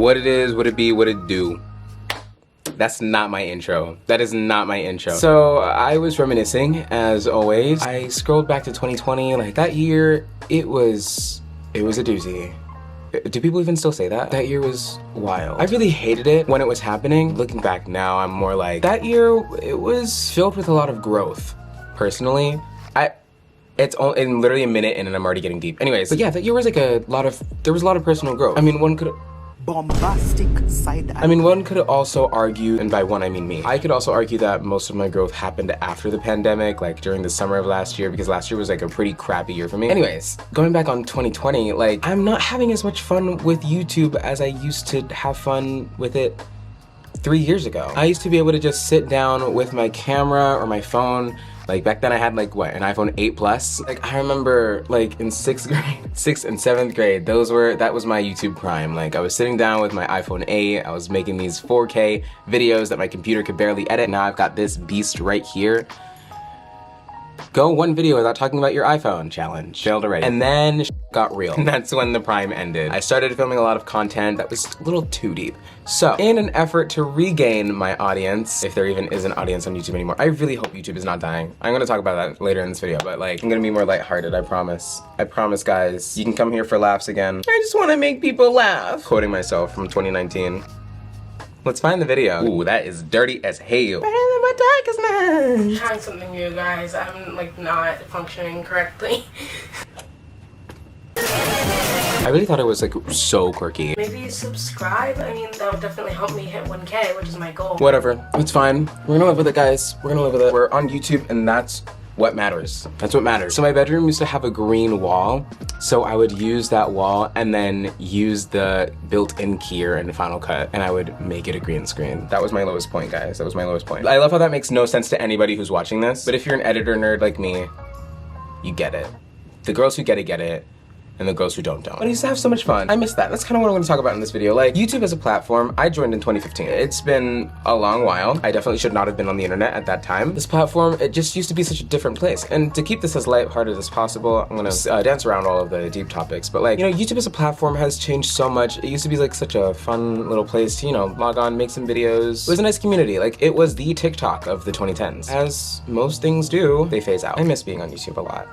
What it is, what it be, what it do. That's not my intro. That is not my intro. So I was reminiscing, as always. I scrolled back to 2020. Like, that year, it was a doozy. Do people even still say that? That year was wild. I really hated it when it was happening. Looking back now, I'm more like, that year, it was filled with a lot of growth. Personally, it's only in literally a minute and I'm already getting deep. Anyways, but yeah, that year was like there was a lot of personal growth. I mean, one could also argue, and by one I mean me, I could also argue that most of my growth happened after the pandemic, like during the summer of last year, because last year was like a pretty crappy year for me. Anyways, going back on 2020, like, I'm not having as much fun with YouTube as I used to have fun with it 3 years ago. I used to be able to just sit down with my camera or my phone. Like, back then I had like, what, an iPhone 8 Plus? Like, I remember like in 6th and 7th grade, that was my YouTube prime. Like, I was sitting down with my iPhone 8, I was making these 4K videos that my computer could barely edit. Now I've got this beast right here. Go one video without talking about your iPhone challenge. Failed already. And then got real. And that's when the prime ended. I started filming a lot of content that was a little too deep. So, in an effort to regain my audience, if there even is an audience on YouTube anymore, I really hope YouTube is not dying. I'm gonna talk about that later in this video, but like, I'm gonna be more lighthearted, I promise. I promise, guys. You can come here for laughs again. I just wanna make people laugh. Quoting myself from 2019. Let's find the video. Ooh, that is dirty as hell. I'm trying something new, guys. I'm like not functioning correctly. I really thought it was like so quirky. Maybe subscribe. I mean, that would definitely help me hit 1K, which is my goal. Whatever, it's fine. We're gonna live with it, guys. We're gonna live with it. We're on YouTube, and that's what matters. That's what matters. So my bedroom used to have a green wall, so I would use that wall and then use the built-in keyer in Final Cut, and I would make it a green screen. That was my lowest point, guys. That was my lowest point. I love how that makes no sense to anybody who's watching this, but if you're an editor nerd like me, you get it. The girls who get it, and the girls who don't. But I used to have so much fun. I miss that. That's kind of what I'm going to talk about in this video. Like, YouTube as a platform, I joined in 2015. It's been a long while. I definitely should not have been on the internet at that time. This platform, it just used to be such a different place. And to keep this as lighthearted as possible, I'm going to dance around all of the deep topics. But like, you know, YouTube as a platform has changed so much. It used to be like such a fun little place to, you know, log on, make some videos. It was a nice community. Like, it was the TikTok of the 2010s. As most things do, they phase out. I miss being on YouTube a lot.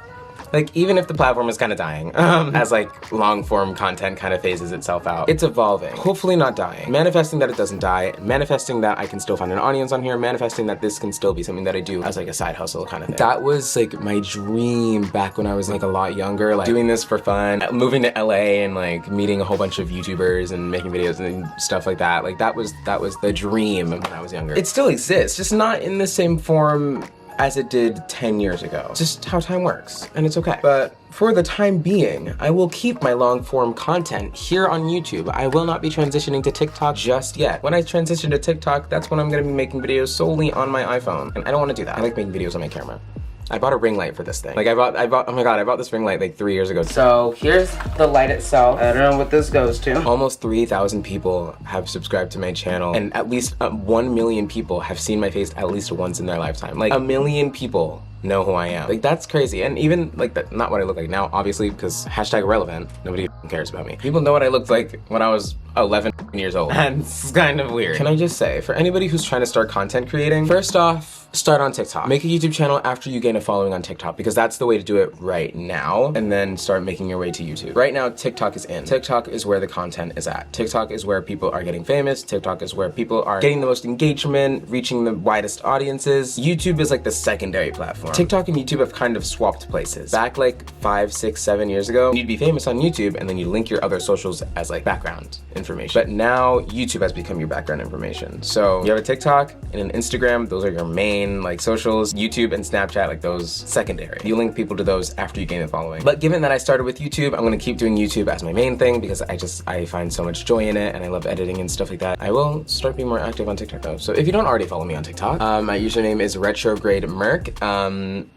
Like, even if the platform is kind of dying, as like long form content kind of phases itself out, it's evolving. Hopefully not dying. Manifesting that it doesn't die, manifesting that I can still find an audience on here, manifesting that this can still be something that I do as like a side hustle kind of thing. That was like my dream back when I was like a lot younger, like doing this for fun, moving to LA and like meeting a whole bunch of YouTubers and making videos and stuff like that. Like, that was the dream when I was younger. It still exists, just not in the same form as it did 10 years ago. Just how time works, and it's okay. But for the time being, I will keep my long form content here on YouTube. I will not be transitioning to TikTok just yet. When I transition to TikTok, that's when I'm gonna be making videos solely on my iPhone. And I don't wanna do that. I like making videos on my camera. I bought a ring light for this thing. Like, I bought, oh my god, I bought this ring light like 3 years ago. So here's the light itself. I don't know what this goes to. Almost 3,000 people have subscribed to my channel, and at least 1 million people have seen my face at least once in their lifetime. Like, 1 million people know who I am. Like, that's crazy. And even like that, not what I look like now, obviously, because #irrelevant, nobody cares about me. People know what I looked like when I was 11 years old. And it's kind of weird. Can I just say, for anybody who's trying to start content creating, first off, start on TikTok. Make a YouTube channel after you gain a following on TikTok, because that's the way to do it right now, and then start making your way to YouTube. Right now, TikTok is in. TikTok is where the content is at. TikTok is where people are getting famous. TikTok is where people are getting the most engagement, reaching the widest audiences. YouTube is like the secondary platform. TikTok and YouTube have kind of swapped places. Back like 5, 6, 7 years ago, you'd be famous on YouTube, and then you link your other socials as like background information. But now, YouTube has become your background information. So you have a TikTok and an Instagram, those are your main like socials. YouTube and Snapchat, like those secondary. You link people to those after you gain a following. But given that I started with YouTube, I'm gonna keep doing YouTube as my main thing because I find so much joy in it, and I love editing and stuff like that. I will start being more active on TikTok though. So if you don't already follow me on TikTok, my username is retrogrademerc.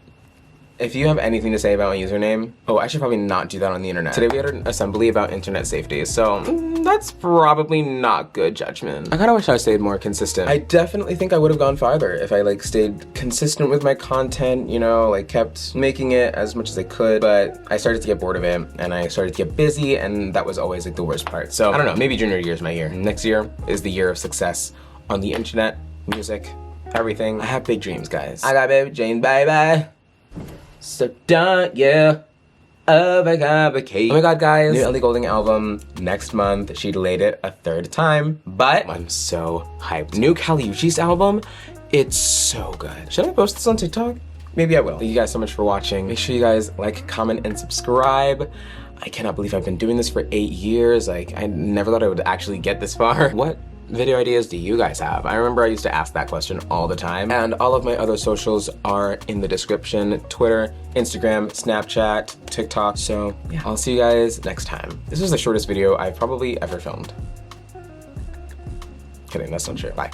if you have anything to say about my username, oh, I should probably not do that on the internet. Today we had an assembly about internet safety, so that's probably not good judgment. I kinda wish I stayed more consistent. I definitely think I would have gone farther if I like stayed consistent with my content, you know, like kept making it as much as I could, but I started to get bored of it and I started to get busy, and that was always like the worst part. So I don't know, maybe junior year is my year. Next year is the year of success on the internet, music, everything. I have big dreams, guys. I got big dreams, baby. So don't you overcomplicate. Oh my god, guys, new Ellie Goulding album next month. She delayed it a third time, but I'm so hyped. New Kali Uchis album, it's so good. Should I post this on TikTok? Maybe I will. Thank you guys so much for watching. Make sure you guys like, comment, and subscribe. I cannot believe I've been doing this for 8 years. Like, I never thought I would actually get this far. What video ideas do you guys have? I remember I used to ask that question all the time. And all of my other socials are in the description: Twitter, Instagram, Snapchat, TikTok. So yeah, I'll see you guys next time. This is the shortest video I've probably ever filmed. Kidding, that's not true. Bye.